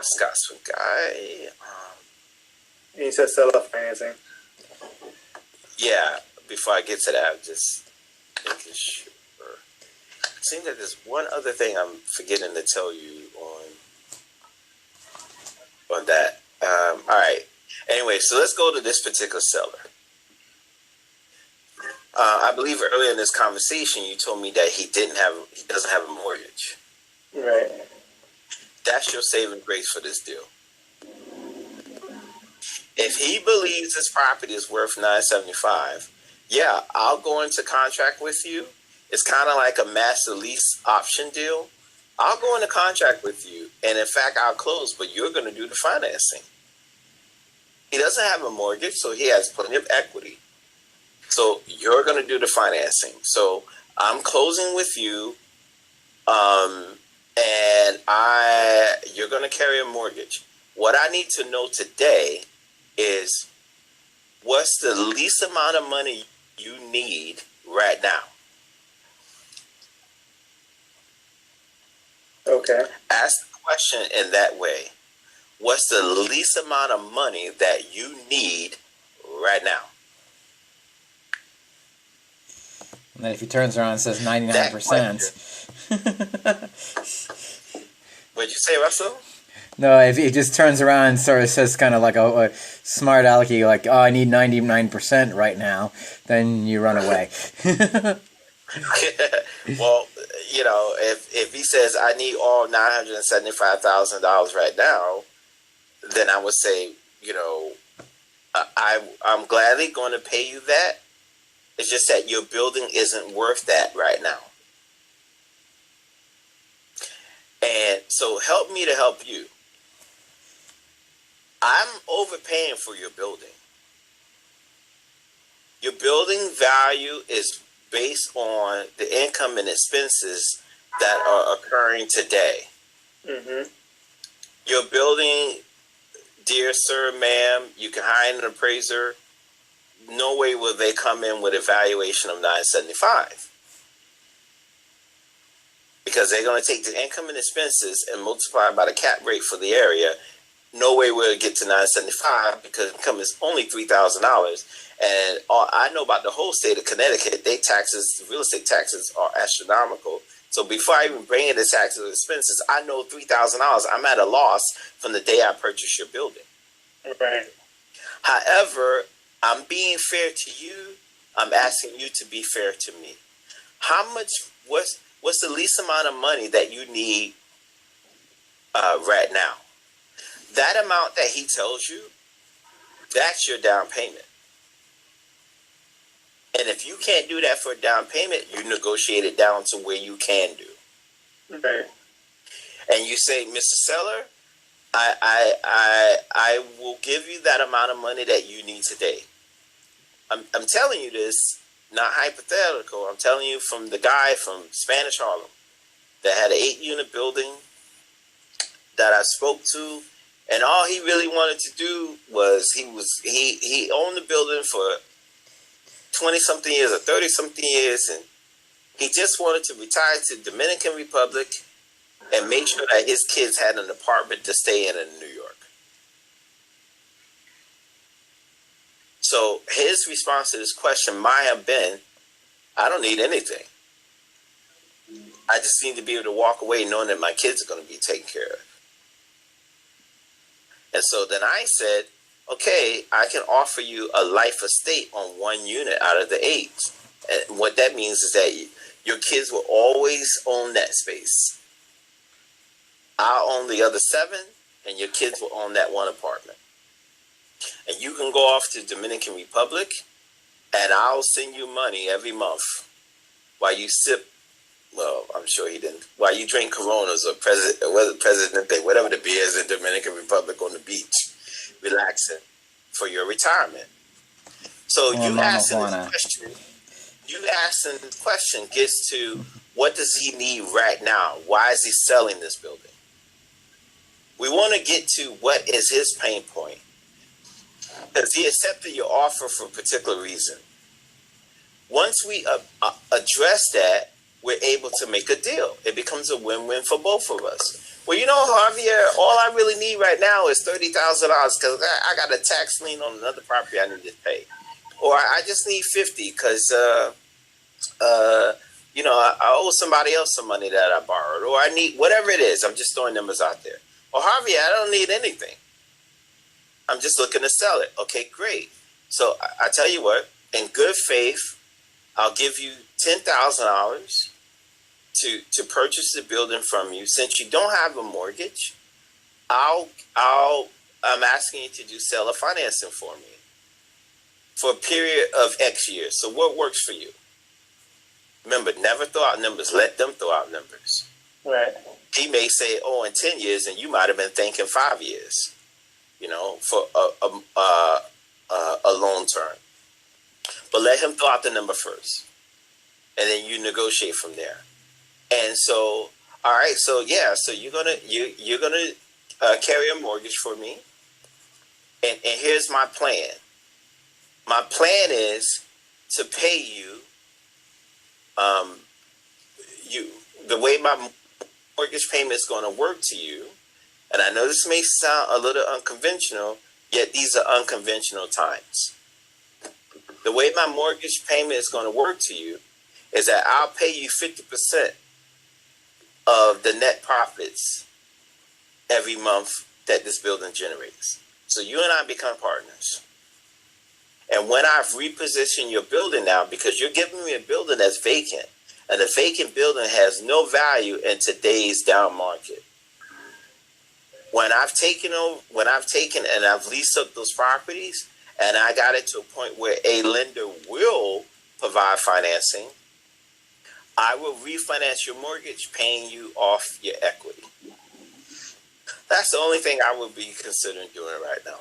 Scotsman guy. You said seller financing. Yeah, before I get to that, I'm just making sure. It seems that there's one other thing I'm forgetting to tell you on that. All right. Anyway, so let's go to this particular seller. I believe earlier in this conversation, you told me that he doesn't have a mortgage. Right. That's your saving grace for this deal. If he believes this property is worth $975, yeah, I'll go into contract with you. It's kind of like a master lease option deal. I'll go into contract with you, and in fact, I'll close, but you're going to do the financing. He doesn't have a mortgage, so he has plenty of equity. So you're going to do the financing. So I'm closing with you, and you're going to carry a mortgage. What I need to know today is what's the least amount of money you need right now. Okay. Ask the question in that way. What's the least amount of money that you need right now? And then if he turns around and says 99%. What'd you say, Russell? No, if he just turns around and sort of says kind of like a smart alecky, like, oh, I need 99% right now, then you run away. Well, you know, if he says I need all $975,000 right now, then I would say, you know, I'm gladly going to pay you that. It's just that your building isn't worth that right now. And so help me to help you. I'm overpaying for your building. Your building value is based on the income and expenses that are occurring today. Mm-hmm. Your building, dear sir, ma'am, you can hire an appraiser. No way will they come in with a valuation of $975. Because they're going to take the income and expenses and multiply by the cap rate for the area. No way will it get to $975 because income is only $3,000. And I know about the whole state of Connecticut, real estate taxes are astronomical. So before I even bring in the taxes and expenses, I know $3,000. I'm at a loss from the day I purchased your building. Right. However, I'm being fair to you. I'm asking you to be fair to me. What's the least amount of money that you need right now? That amount that he tells you, that's your down payment. And if you can't do that for a down payment, you negotiate it down to where you can do. Okay. And you say, Mr. Seller, I will give you that amount of money that you need today. I'm telling you this, not hypothetical. I'm telling you from the guy from Spanish Harlem that had an 8-unit building that I spoke to. And all he really wanted to do was he owned the building for 20-something years or 30-something years, and he just wanted to retire to Dominican Republic and make sure that his kids had an apartment to stay in New York. So his response to this question might have been, I don't need anything. I just need to be able to walk away knowing that my kids are going to be taken care of. And so then I said, okay, I can offer you a life estate on 1 unit out of the 8. And what that means is that your kids will always own that space. I'll own the other 7, and your kids will own that 1 apartment. And you can go off to Dominican Republic, and I'll send you money every month while you sip. Well, I'm sure he didn't. While you drink Coronas or Presidente, whatever the beer is in Dominican Republic on the beach, relaxing for your retirement. So you asking the question gets to what does he need right now? Why is he selling this building? We want to get to what is his pain point. Because he accepted your offer for a particular reason. Once we address that, we're able to make a deal. It becomes a win-win for both of us. Well, Javier, all I really need right now is $30,000 because I got a tax lien on another property I need to pay, or I just need 50 because I owe somebody else some money that I borrowed, or I need whatever it is. I'm just throwing numbers out there. Or Javier, I don't need anything. I'm just looking to sell it. Okay, great. So I tell you what, in good faith, I'll give you $10,000 to purchase the building from you. Since you don't have a mortgage, I'm asking you to do seller financing for me for a period of X years. So what works for you? Remember, never throw out numbers. Let them throw out numbers. Right. He may say, "Oh, in 10 years," and you might have been thinking 5 years. For a loan term. But let him throw out the number first, and then you negotiate from there. And so, all right, so yeah, so you're gonna carry a mortgage for me, and here's my plan. My plan is to pay you. The way my mortgage payment is going to work to you, and I know this may sound a little unconventional, yet these are unconventional times. The way my mortgage payment is going to work to you is that I'll pay you 50% of the net profits every month that this building generates. So you and I become partners. And when I've repositioned your building now, because you're giving me a building that's vacant, and the vacant building has no value in today's down market. When I've taken and I've leased up those properties, and I got it to a point where a lender will provide financing, I will refinance your mortgage, paying you off your equity. That's the only thing I would be considering doing right now.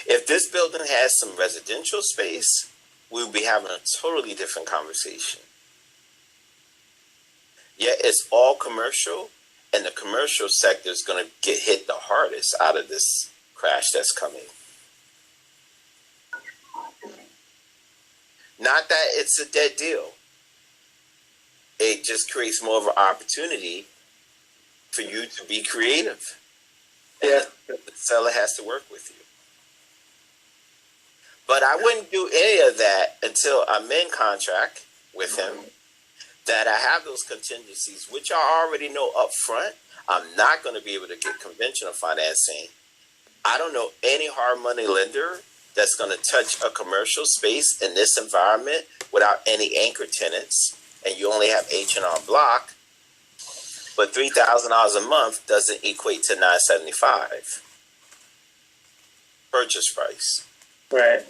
If this building has some residential space, we'll be having a totally different conversation. Yet it's all commercial, and the commercial sector is going to get hit the hardest out of this crash that's coming. Not that it's a dead deal. It just creates more of an opportunity for you to be creative. Yeah. And the seller has to work with you. But I wouldn't do any of that until I'm in contract with him, that I have those contingencies, which I already know up front. I'm not going to be able to get conventional financing. I don't know any hard money lender that's going to touch a commercial space in this environment without any anchor tenants, and you only have H&R Block. But $3,000 a month doesn't equate to $975 purchase price. Right.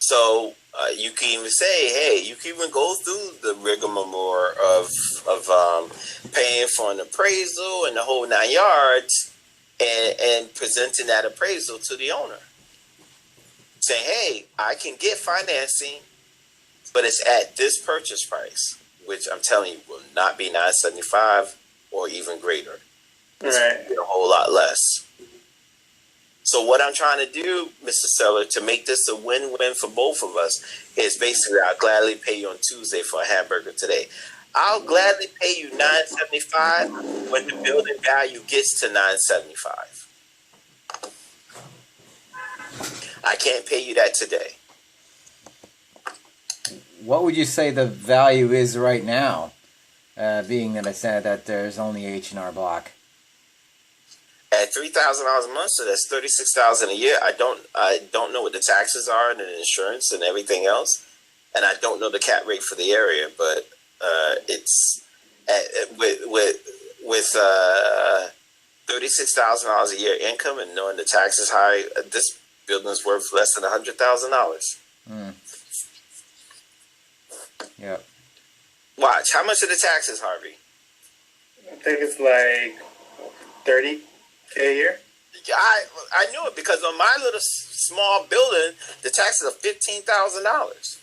So you can even say, hey, you can even go through the rigmarole of paying for an appraisal and the whole 9 yards, and presenting that appraisal to the owner, saying, hey, I can get financing, but it's at this purchase price, which I'm telling you will not be $975 or even greater. It's Right. a whole lot less. So what I'm trying to do, Mr. Seller, to make this a win-win for both of us, is basically I'll gladly pay you on Tuesday for a hamburger today. I'll gladly pay you $975 when the building value gets to $975. I can't pay you that today. What would you say the value is right now, being that I said that there's only H&R Block? At $3,000 a month, so that's $36,000 a year. I don't know what the taxes are and the insurance and everything else, and I don't know the cap rate for the area. But it's with $36,000 a year income and knowing the tax is high, this building is worth less than $100,000. Mm. Yep. Watch, how much are the taxes, Harvey? I think it's like 30K a year. I knew it because on my little small building, the taxes are $15,000.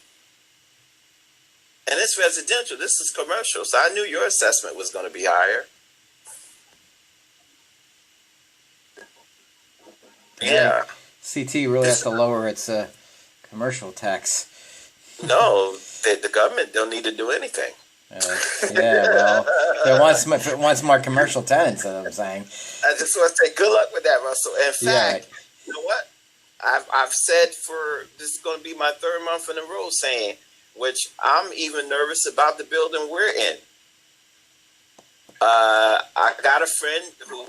And it's residential. This is commercial. So I knew your assessment was going to be higher. Yeah. CT really has to lower its commercial tax. No, the government don't need to do anything. Yeah, well, there wants more commercial tenants. That's what I'm saying. I just want to say good luck with that, Russell. In Yeah, fact, you know what? I've said for this is going to be my third month in a row saying, which I'm even nervous about the building we're in. I got a friend who,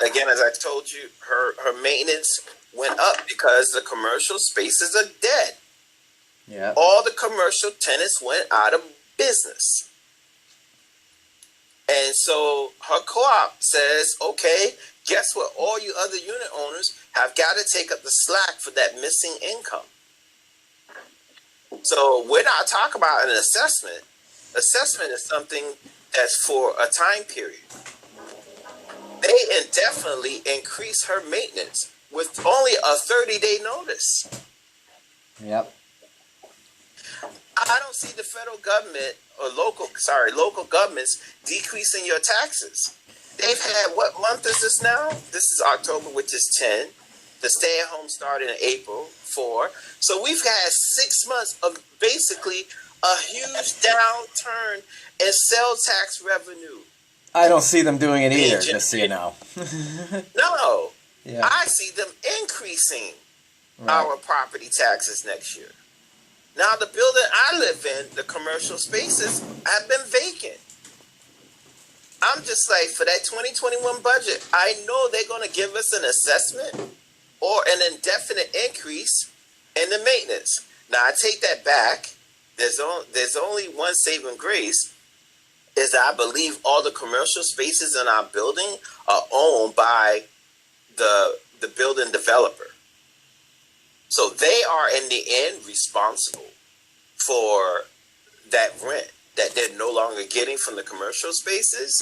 again, as I told you, her maintenance went up because the commercial spaces are dead. yeah. All the commercial tenants went out of business. And so her co-op says, okay, guess what? All you other unit owners have got to take up the slack for that missing income. So we're not talking about an assessment. Assessment is something that's for a time period. They indefinitely increase her maintenance with only a 30-day notice. Yep. I don't see the federal government or local governments decreasing your taxes. They've had, what month is this now? This is October, which is 10. The stay-at-home started in April, 4. So we've had 6 months of basically a huge downturn in sales tax revenue. I don't see them doing it either, just so you know. No. Yeah. I see them increasing Right. our property taxes next year. Now, the building I live in, the commercial spaces, have been vacant. I'm just like, for that 2021 budget, I know they're going to give us an assessment or an indefinite increase in the maintenance. Now, I take that back. There's only one saving grace, is I believe all the commercial spaces in our building are owned by the building developer. So they are in the end responsible for that rent that they're no longer getting from the commercial spaces.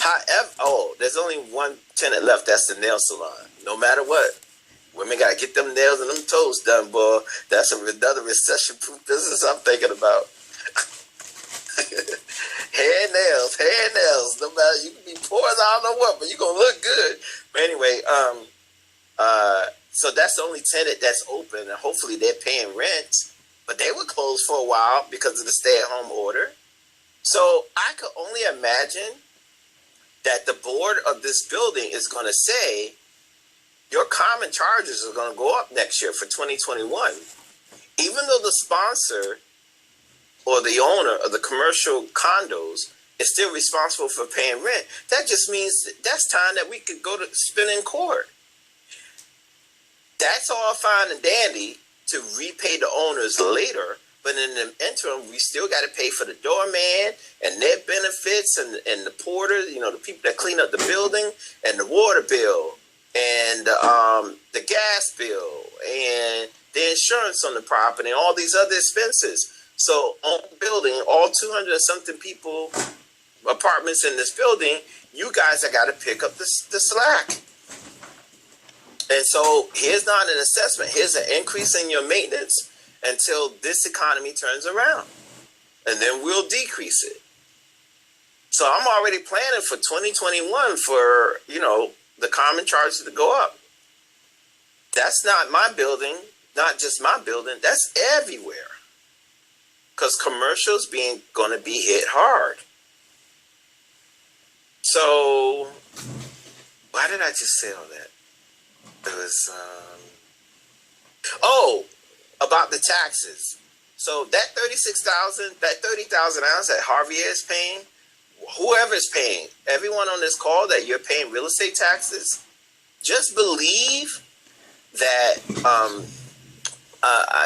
However, there's only one tenant left. That's the nail salon. No matter what, women got to get them nails and them toes done, boy. That's another recession-proof business I'm thinking about. hair nails. No matter, you can be poor as I don't know what, but you're going to look good. But anyway, so that's the only tenant that's open, and hopefully they're paying rent. But they were closed for a while because of the stay-at-home order. So I could only imagine that the board of this building is going to say, your common charges are going to go up next year for 2021. Even though the sponsor or the owner of the commercial condos is still responsible for paying rent, that just means that's time that we could go to spend in court. That's all fine and dandy to repay the owners later, but in the interim, we still got to pay for the doorman and their benefits and the porter, the people that clean up the building, and the water bill and the gas bill and the insurance on the property and all these other expenses. So on the building, all 200 and something people, apartments in this building, you guys have got to pick up the slack. And so here's not an assessment. Here's an increase in your maintenance until this economy turns around. And then we'll decrease it. So I'm already planning for 2021 for, the common charges to go up. That's not my building, not just my building. That's everywhere. Because commercials going to be hit hard. So why did I just say all that? It was, about the taxes. So that 36,000, that 30,000 ounce that Harvey is paying, whoever is paying, everyone on this call that you're paying real estate taxes, just believe that,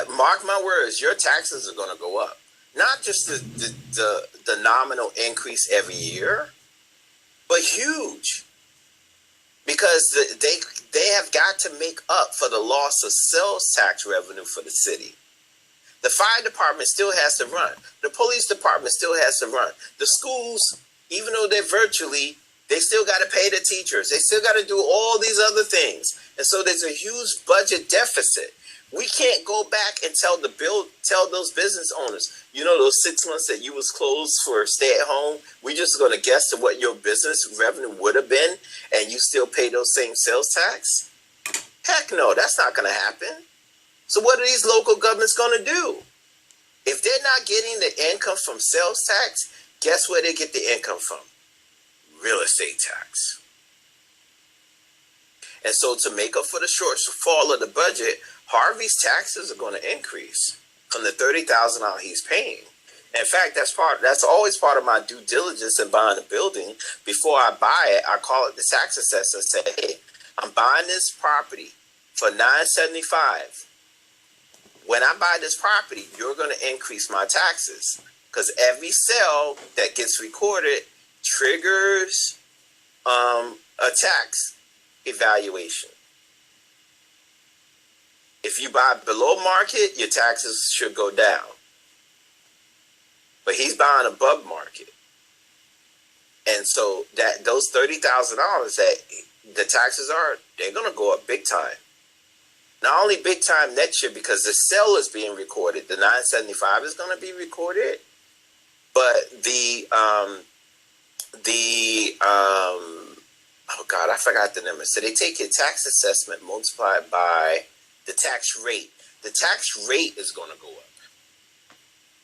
mark my words, your taxes are going to go up. Not just the nominal increase every year, but huge. Because they have got to make up for the loss of sales tax revenue for the city. The fire department still has to run. The police department still has to run. The schools, even though they're virtually, they still got to pay the teachers. They still got to do all these other things. And so there's a huge budget deficit. We can't go back and tell those business owners, those 6 months that you was closed for stay at home, we just going to guess to what your business revenue would have been, and you still pay those same sales tax? Heck no, that's not going to happen. So what are these local governments going to do? If they're not getting the income from sales tax, guess where they get the income from? Real estate tax. And so to make up for the shortfall of the budget, Harvey's taxes are going to increase from the $30,000 he's paying. In fact, that's always part of my due diligence in buying a building. Before I buy it, I call it the tax assessor and say, hey, I'm buying this property for $975. When I buy this property, you're going to increase my taxes, because every sale that gets recorded triggers a tax evaluation. If you buy below market, your taxes should go down. But he's buying above market. And so that those $30,000 that the taxes are, they're going to go up big time. Not only big time next year because the sale is being recorded, the $975 is going to be recorded, but oh God, I forgot the number. So they take your tax assessment multiplied by the tax rate. The tax rate is going to go up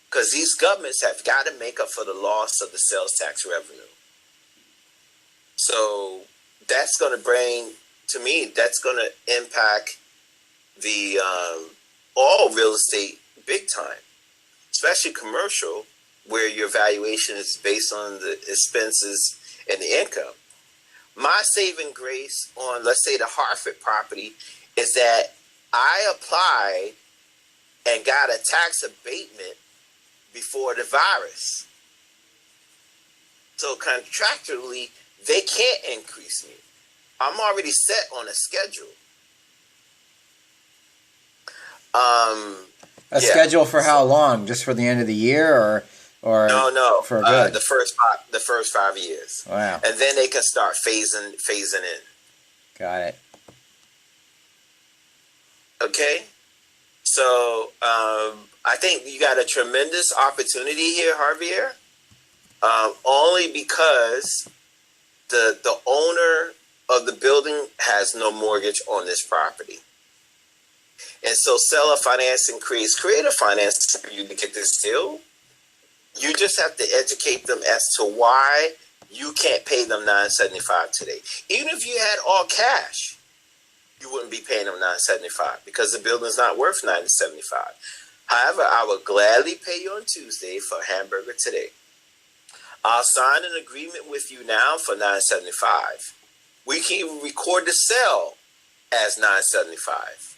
because these governments have got to make up for the loss of the sales tax revenue. So that's going to bring, to me, that's going to impact the all real estate big time, especially commercial, where your valuation is based on the expenses and the income. My saving grace on, let's say, the Hartford property is that I applied and got a tax abatement before the virus. So contractually, they can't increase me. I'm already set on a schedule. A schedule for how long? Just for the end of the year, or no, for good? the first 5 years. Wow. And then they can start phasing in. Got it. Okay, so I think you got a tremendous opportunity here, Javier. Only because the owner of the building has no mortgage on this property. And so seller financing creates creative financing for you to get this deal. You just have to educate them as to why you can't pay them $975 today. Even if you had all cash, you wouldn't be paying them $975 because the building's not worth $975. However, I will gladly pay you on Tuesday for a hamburger today. I'll sign an agreement with you now for $975. We can even record the sale as $975.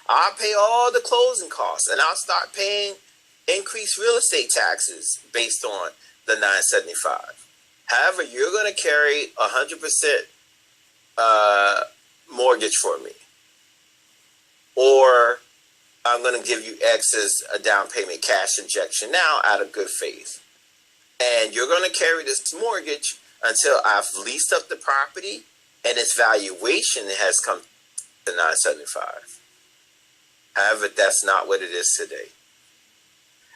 I'll pay all the closing costs, and I'll start paying increased real estate taxes based on the $975. However, you're going to carry 100% mortgage for me, or I'm going to give you excess a down payment cash injection now out of good faith, and you're going to carry this mortgage until I've leased up the property and its valuation has come to $975. However, that's not what it is today.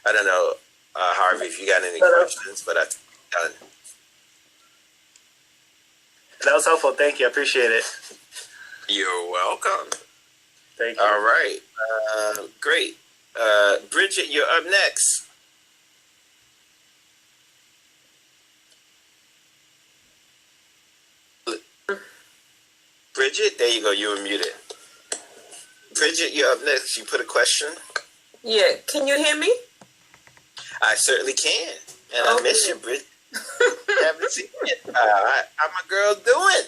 I don't know, Harvey, if you got any questions, but I'm done. That was helpful. Thank you. I appreciate it. You're welcome. Thank you. All right. Great. Bridget, you're up next. Bridget, there you go. You were muted. Bridget, you're up next. You put a question? Yeah, can you hear me? I certainly can. And I miss you, Bridget. Haven't seen it. How my girl doing?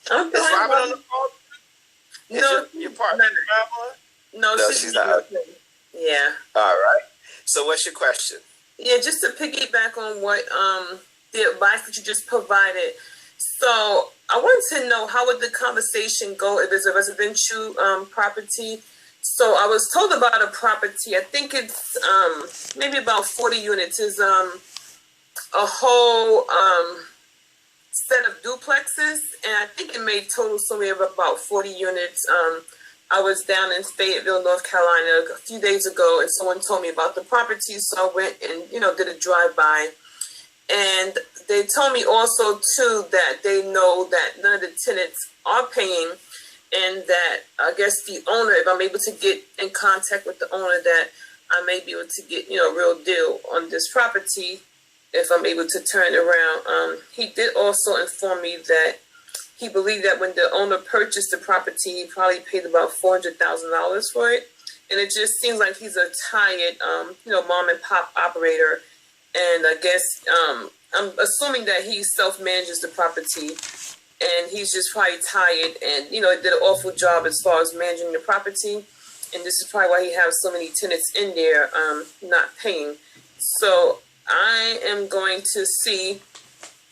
I'm Is Robin on the phone? No, your partner, Robin? No, she's not. Yeah. All right. So what's your question? Yeah, just to piggyback on what the advice that you just provided. So I wanted to know, how would the conversation go if it's a residential property? So I was told about a property. I think it's maybe about 40 units. Is a whole set of duplexes, and I think it made total somewhere of about 40 units. I was down in Fayetteville, North Carolina a few days ago, and someone told me about the property, so I went and did a drive-by. And they told me also, too, that they know that none of the tenants are paying, and that I guess the owner, if I'm able to get in contact with the owner, that I may be able to get, a real deal on this property if I'm able to turn it around. He did also inform me that he believed that when the owner purchased the property, he probably paid about $400,000 for it. And it just seems like he's a tired, mom and pop operator. And I guess I'm assuming that he self-manages the property, and he's just probably tired and, did an awful job as far as managing the property. And this is probably why he has so many tenants in there not paying. So I am going to see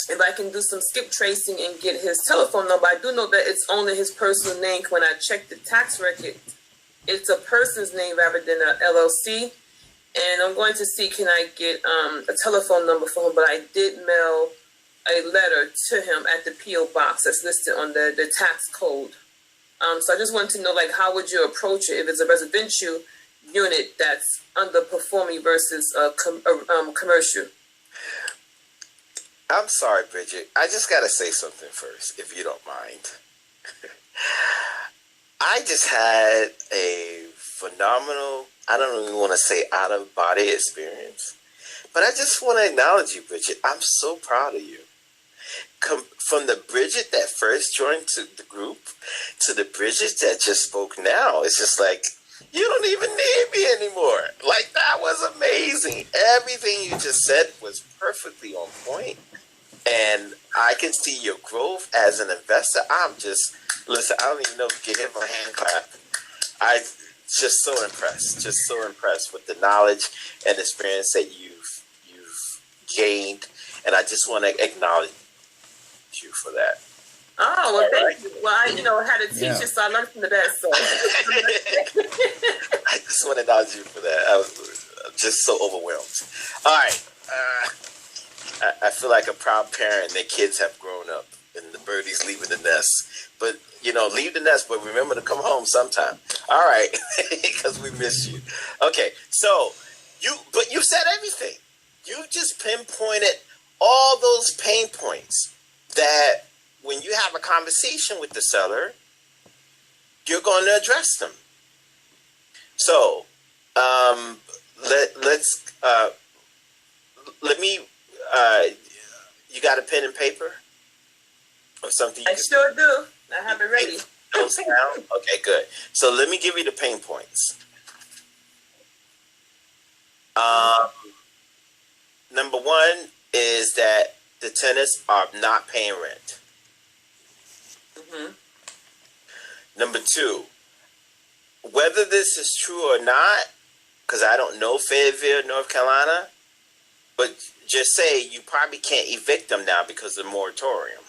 if I can do some skip tracing and get his telephone number. I do know that it's only his personal name. When I checked the tax record, it's a person's name rather than an LLC. And I'm going to see, can I get a telephone number for him? But I did mail a letter to him at the P.O. box that's listed on the tax code. So I just wanted to know, how would you approach it if it's a residential unit that's underperforming versus commercial? I'm sorry, Bridget. I just got to say something first, if you don't mind. I just had a phenomenal, I don't even want to say out-of-body experience, but I just want to acknowledge you, Bridget. I'm so proud of you. From the Bridget that first joined to the group to the Bridget that just spoke now, it's just like, you don't even need me anymore. That was amazing. Everything you just said was perfectly on point. And I can see your growth as an investor. Listen, I don't even know if you can hear my hand clap. I just so impressed with the knowledge and experience that you've gained. And I just want to acknowledge you for that. Oh, well, thank you. Well, I had a teacher, so I learned from the best. So. I just want to acknowledge you for that. I'm just so overwhelmed. All right. I feel like a proud parent. Their kids have grown up, and the birdie's leaving the nest. But, leave the nest, but remember to come home sometime. All right, because we miss you. Okay, so you said everything. You just pinpointed all those pain points that when you have a conversation with the seller, you're going to address them. So, let me. You got a pen and paper or something? I sure do. I have it ready. Notes down? Okay, good. So let me give you the pain points. Number one is that the tenants are not paying rent. Mm-hmm. Number two, whether this is true or not, because I don't know Fayetteville, North Carolina, but just say you probably can't evict them now because of the moratorium.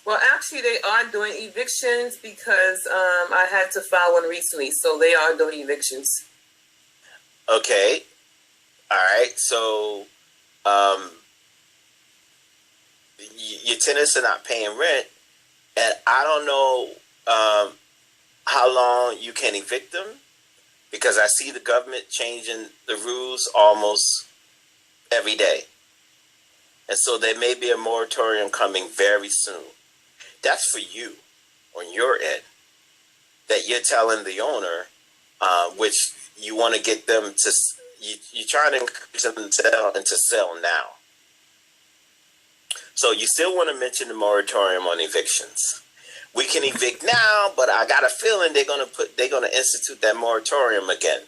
Well, actually, they are doing evictions because I had to file one recently, so they are doing evictions. Okay. All right. So, your tenants are not paying rent, and I don't know how long you can evict them, because I see the government changing the rules almost every day. And so there may be a moratorium coming very soon. That's for you on your end, that you're telling the owner, which you want to get them to, you're trying to encourage them to sell now. So you still want to mention the moratorium on evictions. We can evict now, but I got a feeling they're going to institute that moratorium again.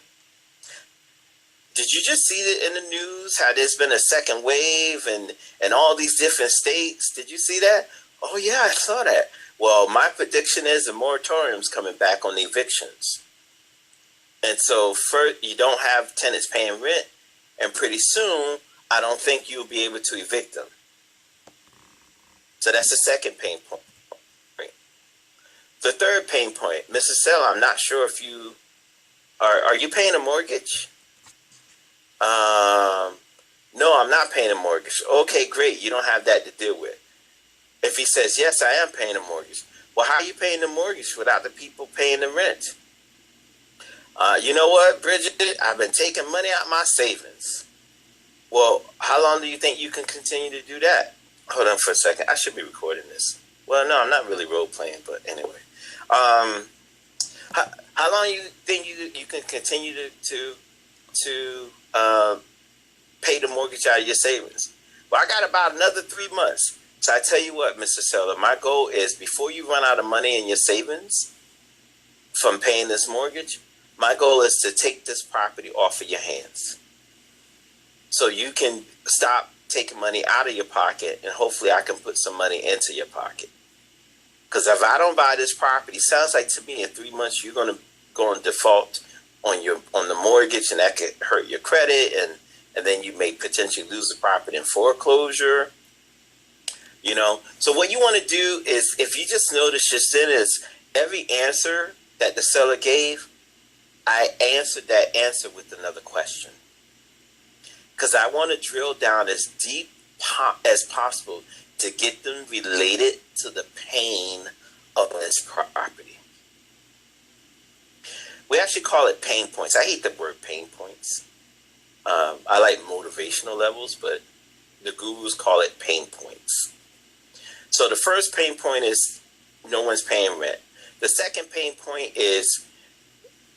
Did you just see it in the news, how there's been a second wave and all these different states? Did you see that? Oh, yeah, I saw that. Well, my prediction is the moratorium's coming back on the evictions. And so first, you don't have tenants paying rent, and pretty soon, I don't think you'll be able to evict them. So that's the second pain point. The third pain point, Mrs. Sell, I'm not sure if you are you paying a mortgage? No, I'm not paying a mortgage. Okay, great. You don't have that to deal with. If he says, yes, I am paying a mortgage. Well, how are you paying the mortgage without the people paying the rent? You know what, Bridget? I've been taking money out of my savings. Well, how long do you think you can continue to do that? Hold on for a second. I should be recording this. Well, no, I'm not really role playing, but anyway. How long do you think you can continue to to pay the mortgage out of your savings. Well, I got about another 3 months. So I tell you what, Mr. Seller, my goal is before you run out of money in your savings from paying this mortgage, my goal is to take this property off of your hands. So you can stop taking money out of your pocket, and hopefully I can put some money into your pocket. Because if I don't buy this property, sounds like to me in 3 months you're going to go in default on the mortgage, and that could hurt your credit, and then you may potentially lose the property in foreclosure. You know, so what you want to do is, if you just notice just then, is every answer that the seller gave, I answered that answer with another question. Because I want to drill down as deep as possible to get them related to the pain of this property. We actually call it pain points. I hate the word pain points. I like motivational levels, but the gurus call it pain points. So the first pain point is no one's paying rent. The second pain point is,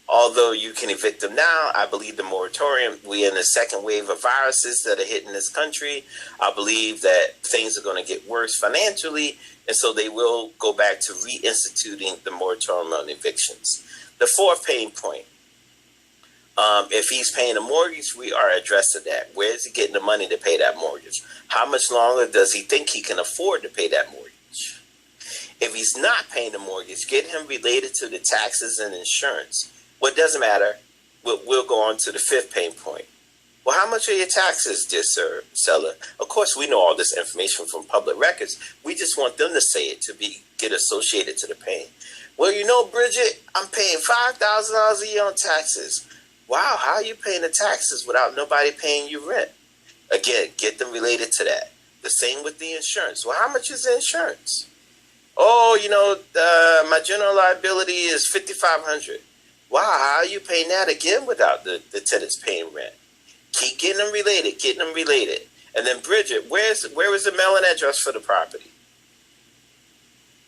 although you can evict them now, I believe the moratorium, we're in the second wave of viruses that are hitting this country. I believe that things are going to get worse financially, and so they will go back to reinstituting the moratorium on evictions. The fourth pain point, if he's paying a mortgage, we are addressing that. Where is he getting the money to pay that mortgage? How much longer does he think he can afford to pay that mortgage? If he's not paying the mortgage, get him related to the taxes and insurance. Well, it doesn't matter. We'll go on to the fifth pain point. Well, how much are your taxes, dear sir, seller? Of course, we know all this information from public records. We just want them to say it to get associated to the pain. Well, you know, Bridget, I'm paying $5,000 a year on taxes. Wow, how are you paying the taxes without nobody paying you rent? Again, get them related to that. The same with the insurance. Well, how much is the insurance? Oh, you know, my general liability is $5,500. Wow, how are you paying that again without the tenants paying rent? Keep getting them related, And then Bridget, where is the mailing address for the property?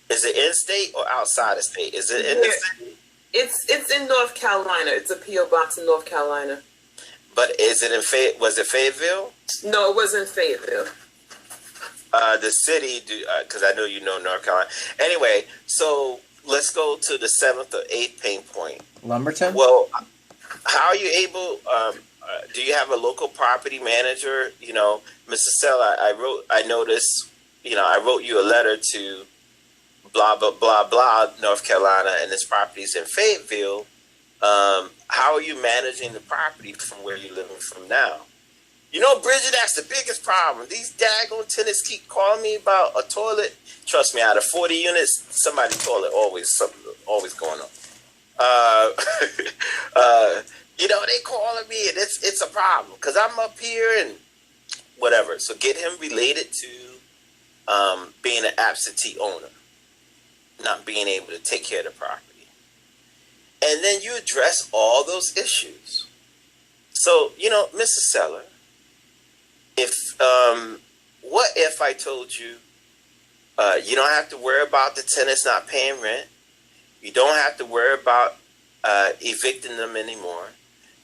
Is it in state or outside of state? Is it in the state? It's in North Carolina. It's a P.O. box in North Carolina. But is it in was it Fayetteville? No, it wasn't Fayetteville. The city, because I know you know North Carolina. Anyway, so let's go to the seventh or eighth pain point. Lumberton? Well, how are you able, do you have a local property manager? You know, Mr. Seller, I noticed, you know, I wrote you a letter to blah, blah, blah, blah, North Carolina, and this property's in Fayetteville. How are you managing the property from where you're living from now? You know, Bridget, that's the biggest problem. These daggone tenants keep calling me about a toilet. Trust me, out of 40 units, somebody's toilet always going on. You know, they calling me, and it's a problem because I'm up here and whatever. So get him related to being an absentee owner, not being able to take care of the property. And then you address all those issues. So, you know, Mr. Seller, what if I told you you don't have to worry about the tenants not paying rent? You don't have to worry about evicting them anymore.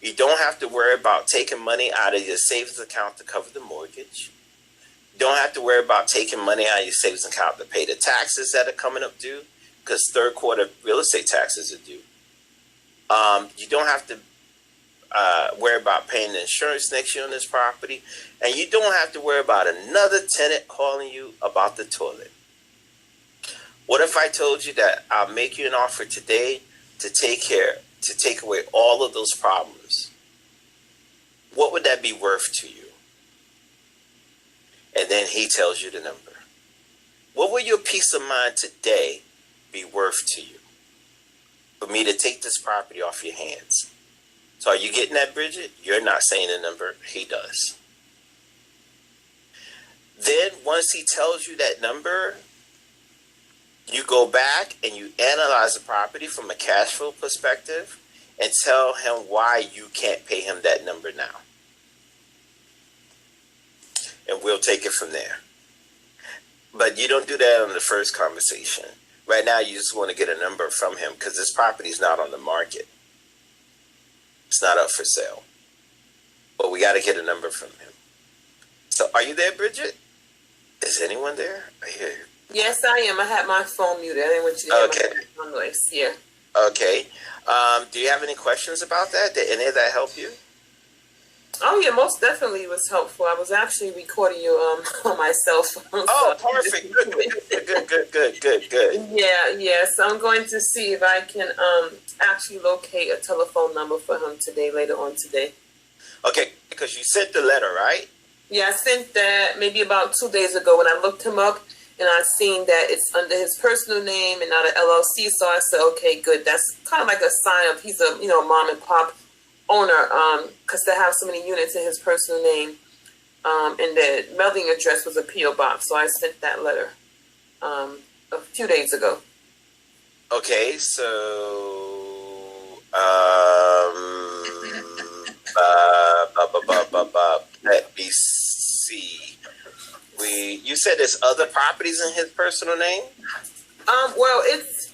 You don't have to worry about taking money out of your savings account to cover the mortgage. You don't have to worry about taking money out of your savings account to pay the taxes that are coming up due, because third quarter real estate taxes are due. You don't have to worry about paying the insurance next year on this property. And you don't have to worry about another tenant calling you about the toilet. What if I told you that I'll make you an offer today to take away all of those problems? What would that be worth to you? And then he tells you the number. What will your peace of mind today be worth to you for me to take this property off your hands? So are you getting that, Bridget? You're not saying the number. He does. Then once he tells you that number, you go back and you analyze the property from a cash flow perspective and tell him why you can't pay him that number now. And we'll take it from there. But you don't do that on the first conversation. Right now, you just want to get a number from him because this property is not on the market. It's not up for sale. but we got to get a number from him. So, are you there, Bridget? Is anyone there? I hear you. Yes, I am. I had my phone muted. I didn't want you to hear Okay. my background noise. Yeah. Okay. Do you have any questions about that? Did any of that help you? Oh yeah, most definitely it was helpful. I was actually recording you on my cell phone. Oh, so- perfect. Good. Yeah. So I'm going to see if I can actually locate a telephone number for him today, later on today. Okay, because you sent the letter, right? Yeah, I sent that maybe about 2 days ago when I looked him up and I seen that it's under his personal name and not an LLC. So I said, okay, good. That's kind of like a sign of he's a mom and pop owner, because to have so many units in his personal name, and the mailing address was a PO box. So I sent that letter a few days ago. Okay, so let me see. You said there's other properties in his personal name? Well, it's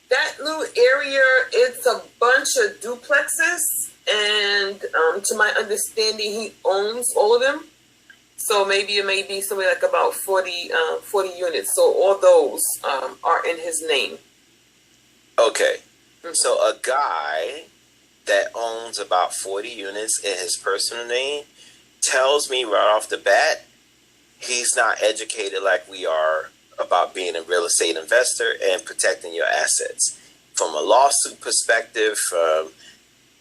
that little area. It's a bunch of duplexes, and to my understanding, he owns all of them. So maybe it may be something like about 40 units. So all those are in his name. Okay. So a guy that owns about 40 units in his personal name tells me right off the bat he's not educated like we are about being a real estate investor and protecting your assets. From a lawsuit perspective, from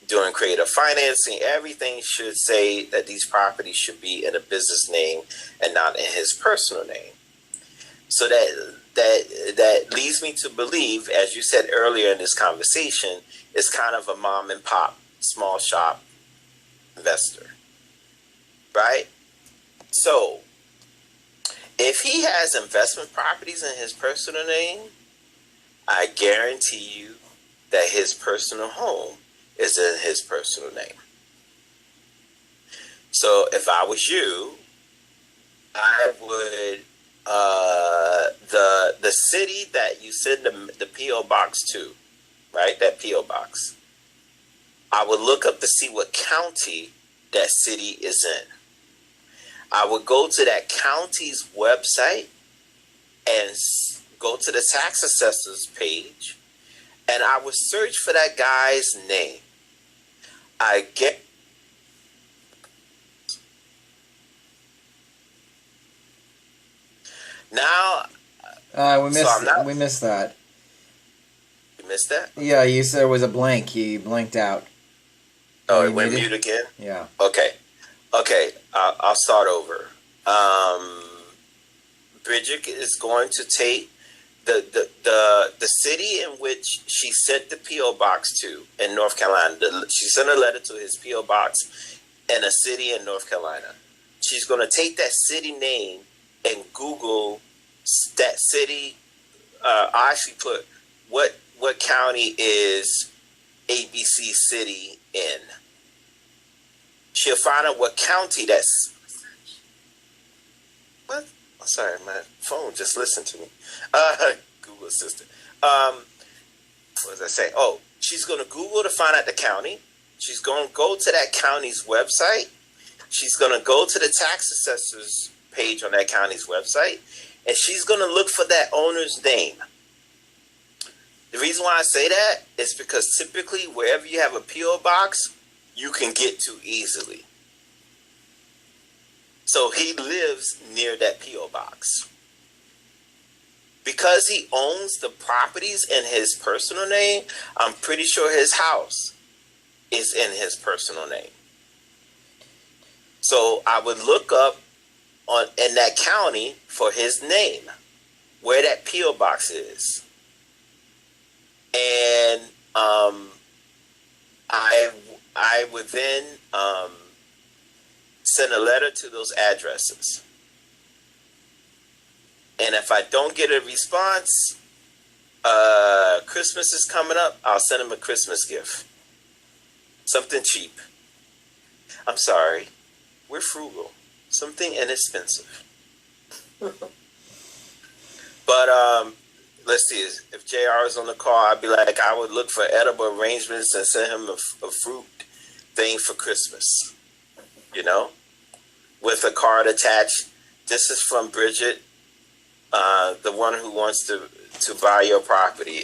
doing creative financing, everything should say that these properties should be in a business name and not in his personal name. So that leads me to believe, as you said earlier in this conversation, is kind of a mom and pop, small shop investor, right? So if he has investment properties in his personal name, I guarantee you that his personal home is in his personal name. So if I was you, I would the city that you send the PO box to, right? That PO box. I would look up to see what county that city is in. I would go to that county's website and go to the tax assessor's page, and I would search for that guy's name. I get now. We missed that. You missed that? Yeah, you said it was a blank. He blanked out. Oh, You it went muted? mute again? Yeah. Okay. I'll start over. Bridget is going to take the city in which she sent the PO box to in North Carolina. She sent a letter to his PO box in a city in North Carolina. She's going to take that city name and Google that city. I actually put what county is ABC City in. She'll find out what county that's. What? Oh, sorry, my phone just listened to me. Google Assistant. What was I saying? Oh, she's going to Google to find out the county. She's going to go to that county's website. She's going to go to the tax assessor's page on that county's website, and she's going to look for that owner's name. The reason why I say that is because typically wherever you have a PO box, you can get to easily. So he lives near that PO box. Because he owns the properties in his personal name, I'm pretty sure his house is in his personal name. So I would look up in that county for his name, where that PO box is. And I would then send a letter to those addresses. And if I don't get a response, Christmas is coming up, I'll send him a Christmas gift. Something cheap. I'm sorry. We're frugal. Something inexpensive. But let's see. If JR is on the call, I'd be like, I would look for edible arrangements and send him a fruit thing for Christmas. you know, with a card attached. This is from Bridget, the one who wants to buy your property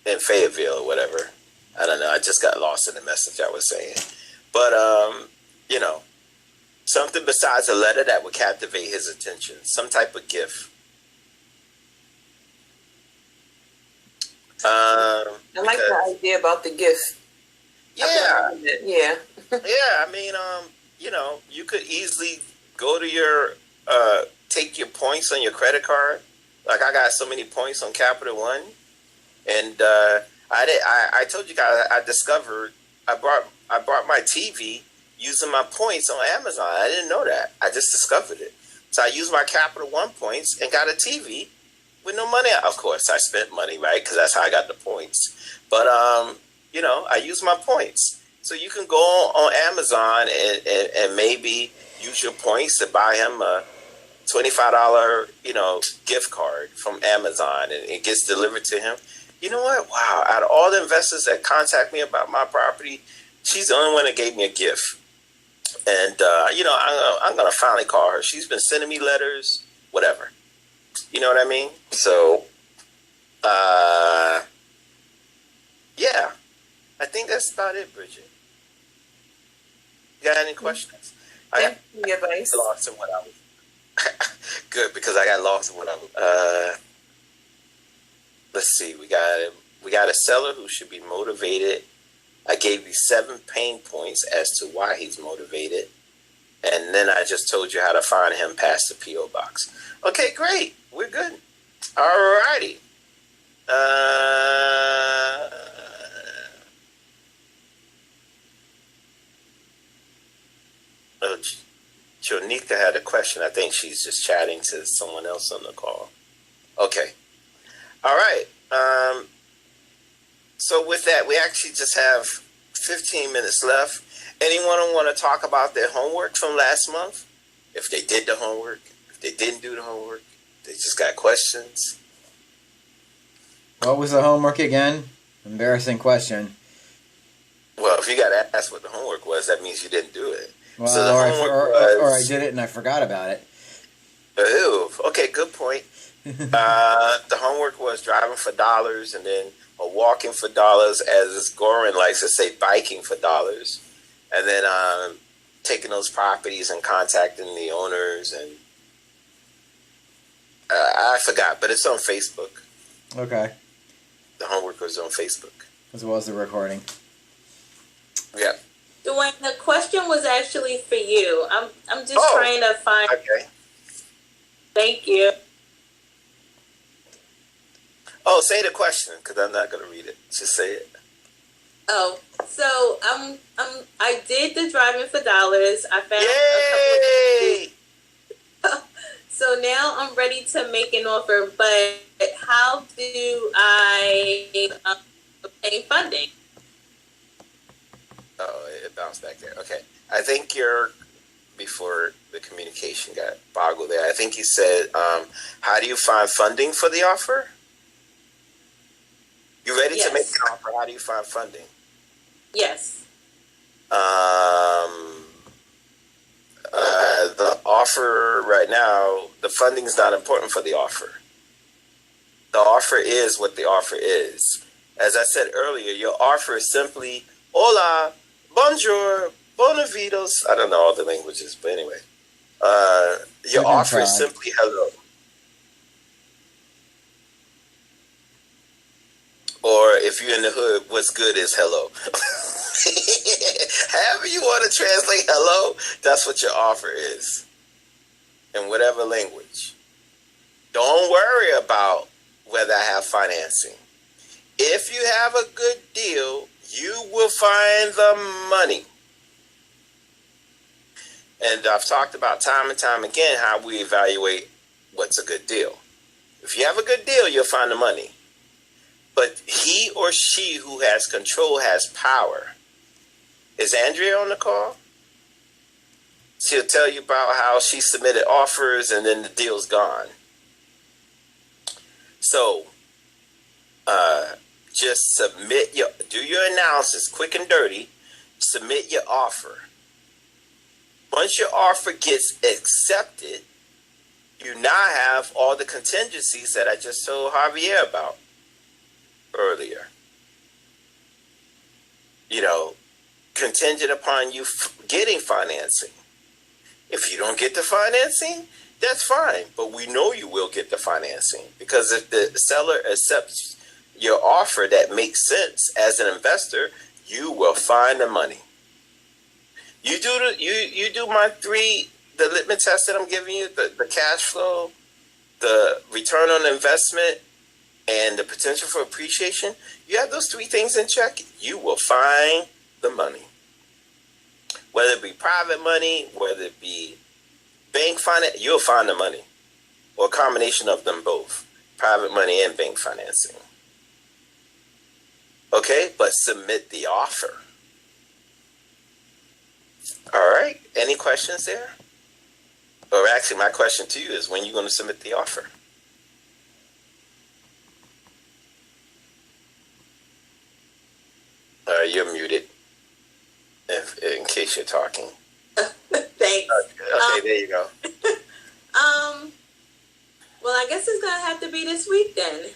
in Fayetteville or whatever. I don't know. I just got lost in the message I was saying. But, you know, something besides a letter that would captivate his attention. Some type of gift. I like the idea about the gift. Yeah. Yeah. Yeah, I mean, you know, you could easily go to your, take your points on your credit card. Like I got so many points on Capital One. And I told you guys I discovered I bought my TV using my points on Amazon. I didn't know that. I just discovered it. So I used my Capital One points and got a TV with no money. Of course, I spent money, right? Because that's how I got the points. But you know, I use my points. So you can go on Amazon and maybe use your points to buy him a $25, you know, gift card from Amazon, and it gets delivered to him. You know what? Wow. Out of all the investors that contact me about my property, she's the only one that gave me a gift. And, you know, I'm going to finally call her. She's been sending me letters, whatever. You know what I mean? So, yeah. I think that's about it, Bridget. You got any questions? Thank you for your advice. Lost in what I was. Good, because I got lost in what I was. Let's see. We got a seller who should be motivated. I gave you 7 pain points as to why he's motivated, and then I just told you how to find him past the PO box. Okay, great. We're good. All righty. Jonika had a question. I think she's just chatting to someone else on the call. Okay. All right. So with that, we actually just have 15 minutes left. Anyone want to talk about their homework from last month? If they did the homework, if they didn't do the homework, they just got questions. What was the homework again? Embarrassing question. Well, if you got to ask what the homework was, that means you didn't do it. Well, so the or I did it and I forgot about it. Ew. Okay, good point. The homework was driving for dollars, and then walking for dollars, as Goran likes to say, biking for dollars, and then taking those properties and contacting the owners. And I forgot, but it's on Facebook. Okay. The homework was on Facebook. As well as the recording. Yeah. Dwayne, the question was actually for you. I'm just trying to find. Okay. Thank you. Oh, say the question, because I'm not going to read it. Just say it. Oh, so I did the driving for dollars. I found Yay! a couple of. So now I'm ready to make an offer, but how do I obtain funding? Oh, it bounced back there. Okay. I think before the communication got boggled there, I think you said, how do you find funding for the offer? You ready to make an offer? How do you find funding? Yes. The offer right now, the funding is not important for the offer. The offer is what the offer is. As I said earlier, your offer is simply, hola, bonjour, bonavidos. I don't know all the languages, but anyway. Your offer is simply hello. Or if you're in the hood, what's good is hello. However you want to translate hello, that's what your offer is. In whatever language. Don't worry about whether I have financing. If you have a good deal, you will find the money. And I've talked about time and time again how we evaluate what's a good deal. If you have a good deal, you'll find the money. But he or she who has control has power. Is Andrea on the call? She'll tell you about how she submitted offers and then the deal's gone. So, just do your analysis quick and dirty, submit your offer. Once your offer gets accepted, you now have all the contingencies that I just told Javier about earlier. You know, contingent upon you getting financing. If you don't get the financing, that's fine. But we know you will get the financing, because if the seller accepts your offer that makes sense as an investor, you will find the money. You do my the litmus test that I'm giving you, the cash flow, the return on investment, and the potential for appreciation. You have those 3 things in check, you will find the money. Whether it be private money, whether it be bank finance, you'll find the money. Or a combination of them both. Private money and bank financing. Okay, but submit the offer. All right, any questions there? Or actually, my question to you is, when are you going to submit the offer? You're muted, in case you're talking. Thanks. Okay, there you go. Well, I guess it's gonna have to be this week then.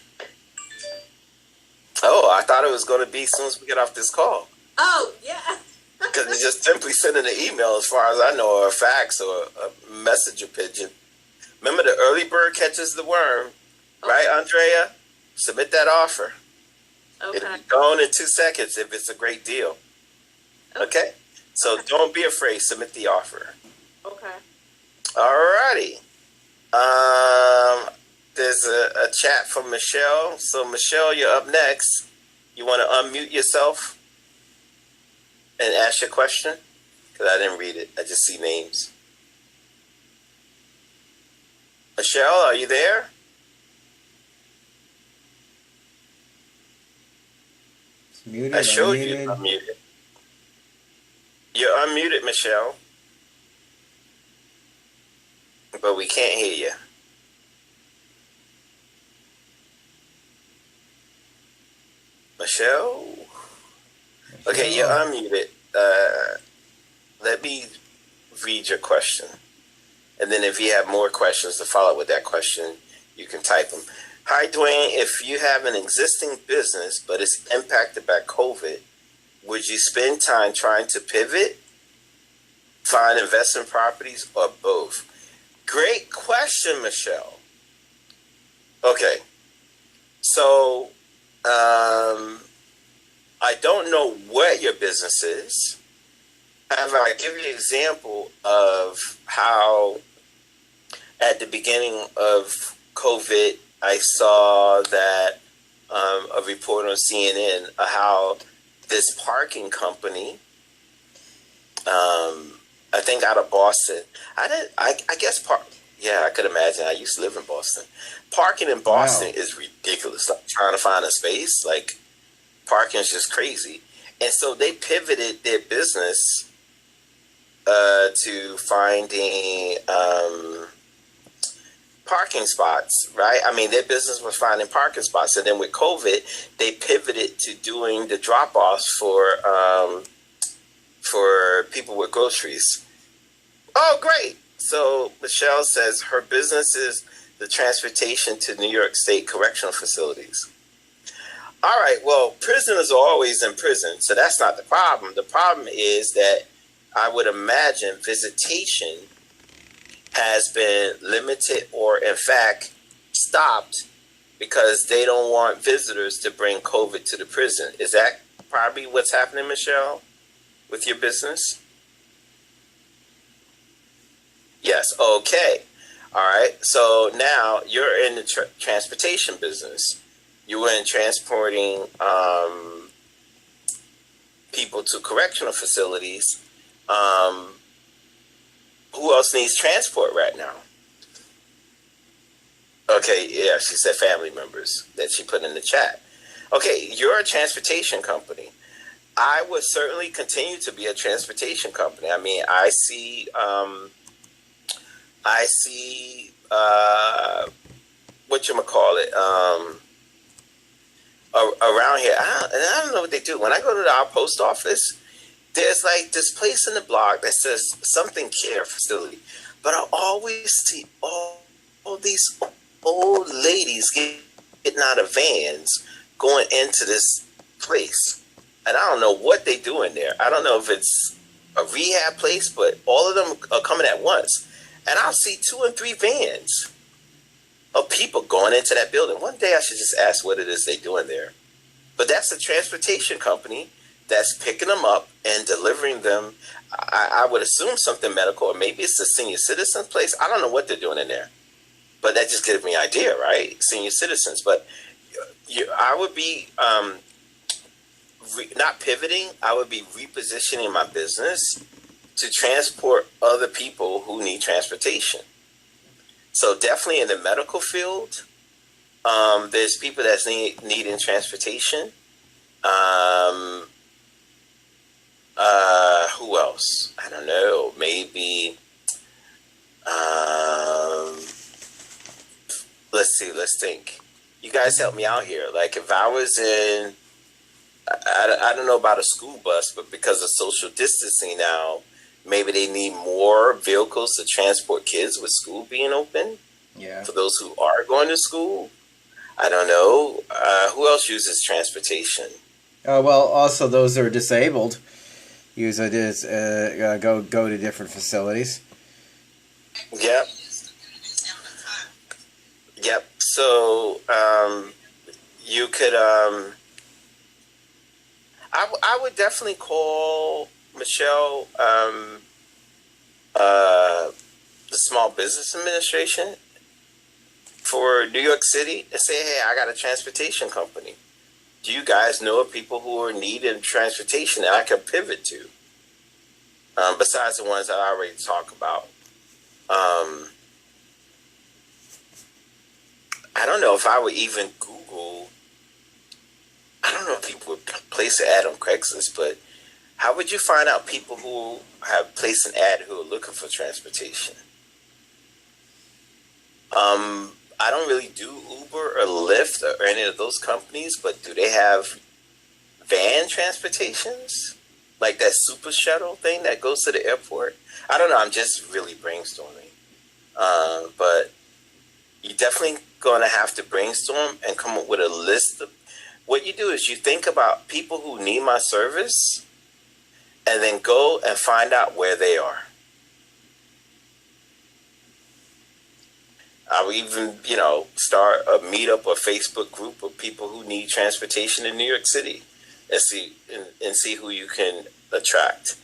Oh, I thought it was going to be as soon as we get off this call. Oh, yeah. Because it's just simply sending an email, as far as I know, or a fax or a messenger pigeon. Remember, the early bird catches the worm, right, Andrea? Submit that offer. Okay. It'll be gone in 2 seconds if it's a great deal. Okay? So don't be afraid. Submit the offer. Okay. Alrighty. There's a chat from Michelle. So, Michelle, you're up next. You want to unmute yourself and ask your question? Because I didn't read it. I just see names. Michelle, are you there? It's muted. I showed you unmuted. unmuted. You're unmuted, Michelle. But we can't hear you. Michelle? Okay, you're unmuted. Let me read your question. And then if you have more questions to follow up with that question, you can type them. Hi, Dwayne. If you have an existing business, but it's impacted by COVID, would you spend time trying to pivot, find investment properties, or both? Great question, Michelle. Okay. So, I don't know what your business is. However, I give you an example of how at the beginning of COVID, I saw that a report on CNN how this parking company, I think out of Boston, I guess yeah, I could imagine. I used to live in Boston. Parking in Boston is ridiculous. Like trying to find a space, like parking is just crazy. And so they pivoted their business to finding parking spots, right? I mean, their business was finding parking spots. And then with COVID, they pivoted to doing the drop-offs for people with groceries. Oh, great. So Michelle says her business is the transportation to New York State correctional facilities. All right, well, prisoners are always in prison, so that's not the problem. The problem is that I would imagine visitation has been limited or, in fact, stopped because they don't want visitors to bring COVID to the prison. Is that probably what's happening, Michelle, with your business? Yes, okay. All right, so now you're in the transportation business. You were in transporting people to correctional facilities. Who else needs transport right now? Okay, yeah, she said family members that she put in the chat. Okay, you're a transportation company. I would certainly continue to be a transportation company. I mean, I see whatchamacallit, around here. I don't know what they do. When I go to our post office, there's like this place in the block that says something care facility, but I always see all these old ladies getting out of vans going into this place. And I don't know what they do in there. I don't know if it's a rehab place, but all of them are coming at once. And I'll see 2 and 3 vans of people going into that building. One day I should just ask what it is they do in there. But that's a transportation company that's picking them up and delivering them. I would assume something medical, or maybe it's a senior citizen place. I don't know what they're doing in there. But that just gives me an idea, right? Senior citizens. But I would be not pivoting. I would be repositioning my business to transport other people who need transportation. So definitely in the medical field, there's people that's needing transportation. Who else? I don't know. Maybe. Let's see. Let's think. You guys help me out here. Like if I was in, I don't know about a school bus, but because of social distancing now, maybe they need more vehicles to transport kids with school being open. Yeah. For those who are going to school. I don't know. Who else uses transportation? Well, also those that are disabled use it as go to different facilities. Yep. Yep. So you could. I would definitely call Michelle, the Small Business Administration for New York City, and say, hey, I got a transportation company. Do you guys know of people who are needing transportation that I can pivot to? Besides the ones that I already talked about. I don't know if I would even Google. I don't know if people would place an ad on Craigslist, but how would you find out people who have placed an ad who are looking for transportation? I don't really do Uber or Lyft or any of those companies, but do they have van transportations? Like that super shuttle thing that goes to the airport? I don't know. I'm just really brainstorming. But you're definitely going to have to brainstorm and come up with a list of what you do is you think about people who need my service and then go and find out where they are. I would even, start a meetup or Facebook group of people who need transportation in New York City and see who you can attract.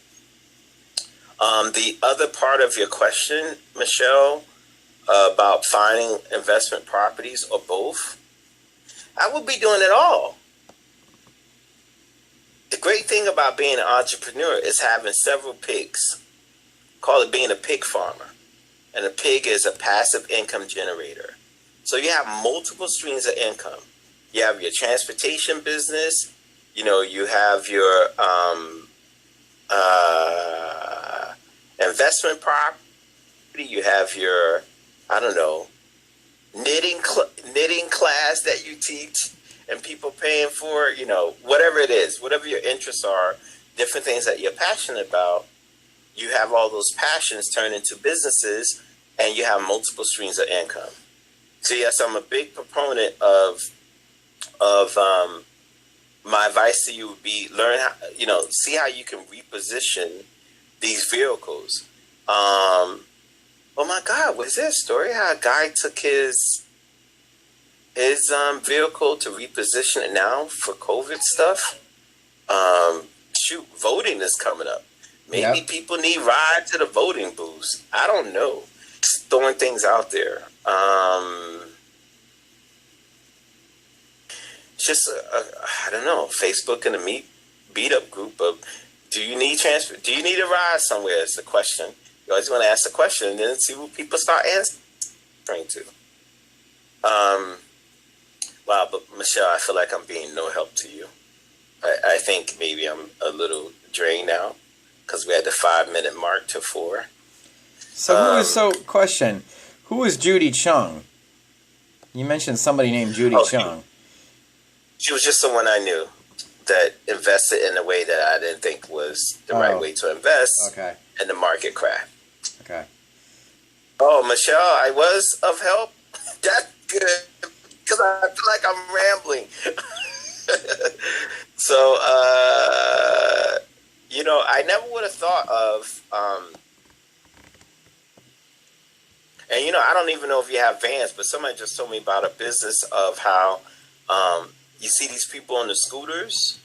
The other part of your question, Michelle, about finding investment properties or both, I would be doing it all. The great thing about being an entrepreneur is having several pigs. Call it being a pig farmer. And a pig is a passive income generator. So you have multiple streams of income. You have your transportation business. You have your investment property. You have your, knitting class that you teach and people paying for, whatever it is, whatever your interests are, different things that you're passionate about. You have all those passions turn into businesses and you have multiple streams of income. So yes, I'm a big proponent of my advice to you would be learn how, see how you can reposition these vehicles. Oh my God, was there a story how a guy took his vehicle to reposition it now for COVID stuff? Voting is coming up. Maybe people need rides to the voting booths. I don't know. Just throwing things out there. Just I don't know. Facebook and a beat up group of do you need transport? Do you need a ride somewhere? Is the question. You always want to ask the question and then see what people start answering to. Wow, but Michelle, I feel like I'm being no help to you. I think maybe I'm a little drained now because we had the 5-minute mark to 4. So question, who is Judy Chung? You mentioned somebody named Judy Chung. She was just someone I knew. that invested in a way that I didn't think was the right way to invest, Okay. and the market crashed. Okay. Oh, Michelle, I was of help. That's good because I feel like I'm rambling. So, I never would have thought of, and I don't even know if you have vans, but somebody just told me about a business of how you see these people on the scooters.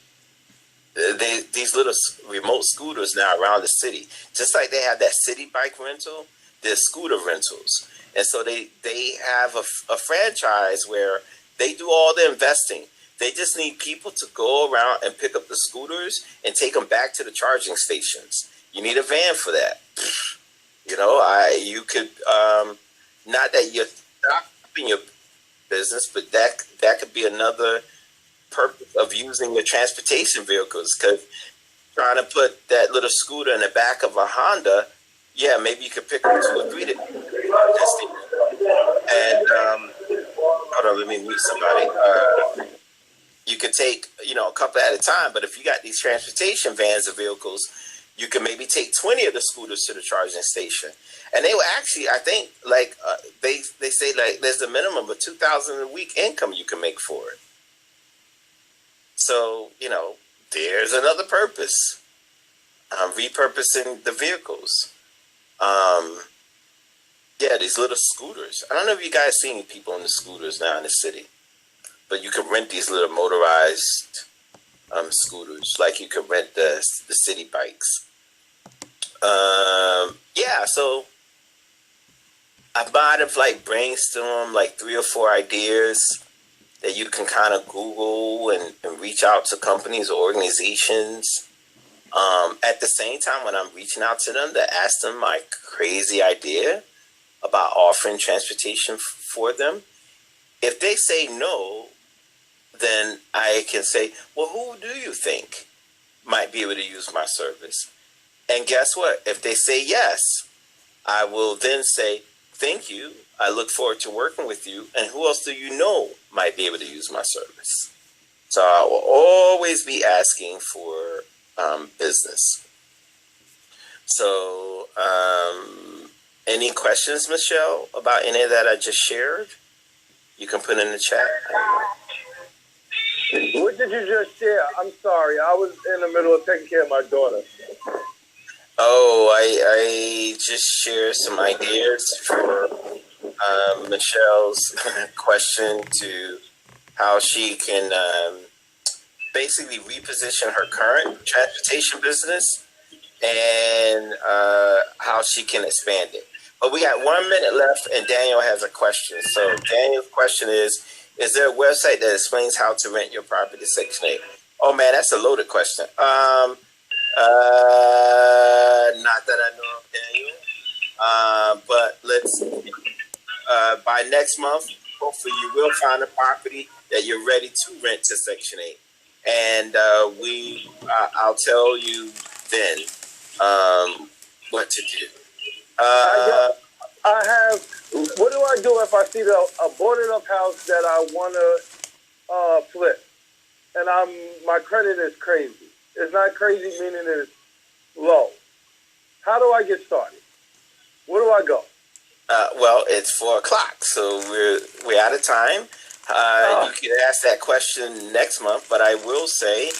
These little remote scooters now around the city, just like they have that city bike rental, there's scooter rentals, and so they have a franchise where they do all the investing. They just need people to go around and pick up the scooters and take them back to the charging stations. You need a van for that. You could not that you're stopping your business, but that could be another purpose of using your transportation vehicles, because trying to put that little scooter in the back of a Honda, yeah, maybe you could pick up 2 or 3 to and hold on, let me meet somebody. You could take a couple at a time, but if you got these transportation vans or vehicles, you can maybe take 20 of the scooters to the charging station, and they will actually, I think, like they say, like there's a minimum of $2,000 a week income you can make for it. So, there's another purpose. Repurposing the vehicles. These little scooters. I don't know if you guys see any people on the scooters now in the city, but you can rent these little motorized scooters, like you can rent the city bikes. So I might have brainstormed 3 or 4 ideas that you can kind of Google and reach out to companies or organizations. At the same time, when I'm reaching out to them to ask them my crazy idea about offering transportation for them, if they say no, then I can say, well, who do you think might be able to use my service? And guess what? If they say yes, I will then say, thank you. I look forward to working with you. And who else do you know might be able to use my service? So I will always be asking for business. So any questions, Michelle, about any of that I just shared? You can put in the chat. What did you just share? I'm sorry. I was in the middle of taking care of my daughter. Oh, I just shared some ideas for Michelle's question to how she can basically reposition her current transportation business and how she can expand it. But we got 1 minute left, and Daniel has a question. So Daniel's question is there a website that explains how to rent your property Section 8? Oh, man, that's a loaded question. Not that I know of, Daniel. But let's by next month, hopefully you will find a property that you're ready to rent to Section 8. And I'll tell you then what to do. I have. What do I do if I see a boarded up house that I want to flip, and my credit is crazy? It's not crazy, meaning it's low. How do I get started? Where do I go? Well, it's 4 o'clock, so we're out of time. You can ask that question next month, but I will say,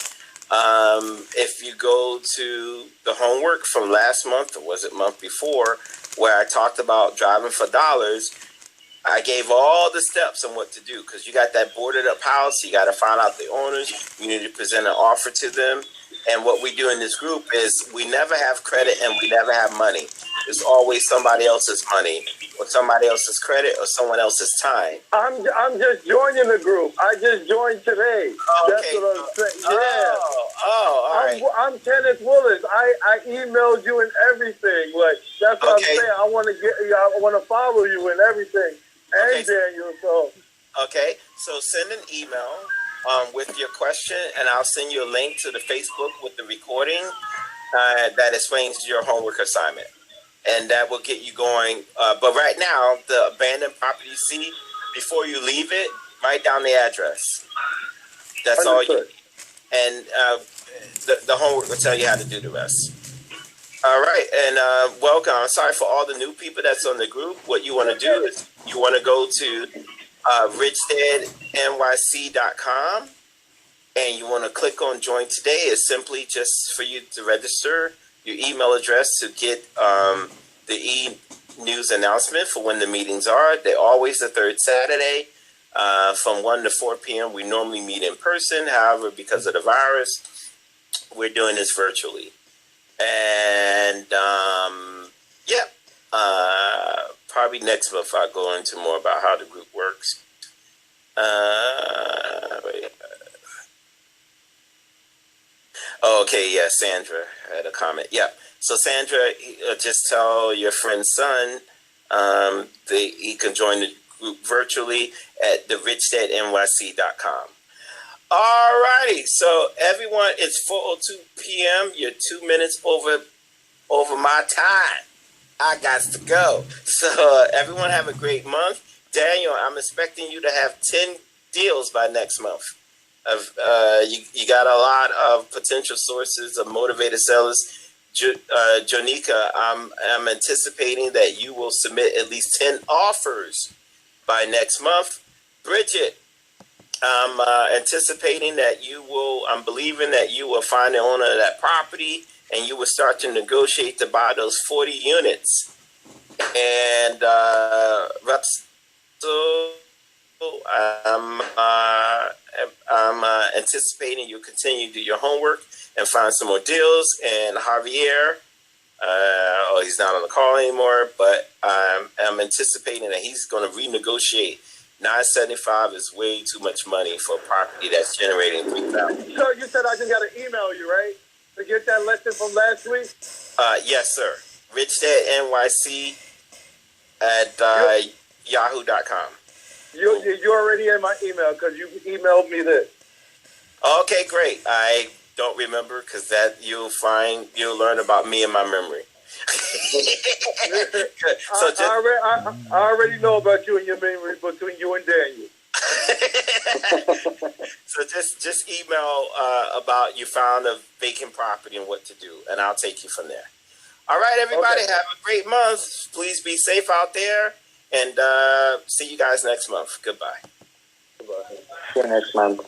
if you go to the homework from last month, or was it month before, where I talked about driving for dollars, I gave all the steps on what to do, because you got that boarded up house, you got to find out the owners, you need to present an offer to them. And what we do in this group is we never have credit and we never have money. It's always somebody else's money or somebody else's credit or someone else's time. I'm just joining the group. I just joined today. Oh, okay. That's what I'm saying. Yeah. All right. I'm Kenneth Willis. I emailed you and everything. That's what I'm saying. I want to follow you and everything. And Daniel. Okay. So send an email with your question, and I'll send you a link to the Facebook with the recording that explains your homework assignment, and that will get you going. But right now, the abandoned property before you leave it, write down the address. That's all you need. and the homework will tell you how to do the rest. All right, and welcome. I'm sorry for all the new people that's on the group. What you want to do is you want to go to RichDadNYC.com, and you want to click on Join Today. It's simply just for you to register your email address to get the e-news announcement for when the meetings are. They're always the third Saturday from 1 to 4 p.m. We normally meet in person. However, because of the virus, we're doing this virtually. And probably next month I'll go into more about how the group works. Okay, yeah, Sandra had a comment. Yeah, so Sandra, just tell your friend's son he can join the group virtually at the RichDadNYC.com. All righty, so everyone, it's 4:02 p.m. You're 2 minutes over my time. I got to go. So everyone have a great month. Daniel, I'm expecting you to have 10 deals by next month. You got a lot of potential sources of motivated sellers. Jonika, I'm anticipating that you will submit at least 10 offers by next month. Bridget, I'm anticipating that I'm believing that you will find the owner of that property and you will start to negotiate to buy those 40 units. And I'm anticipating you'll continue to do your homework and find some more deals. And Javier, he's not on the call anymore, but I'm anticipating that he's going to renegotiate. $975 is way too much money for a property that's generating $3,000. So you said I just got to email you, right? To get that lesson from last week? Yes, sir. RichDadNYC at yahoo.com. You already had my email because you emailed me this. Okay, great. I don't remember because that you'll learn about me and my memory. So I already know about you and your memory between you and Daniel. So just email about you found a vacant property and what to do, and I'll take you from there. All right, everybody, Okay. have a great month. Please be safe out there, and see you guys next month. Goodbye. Goodbye. See you next month.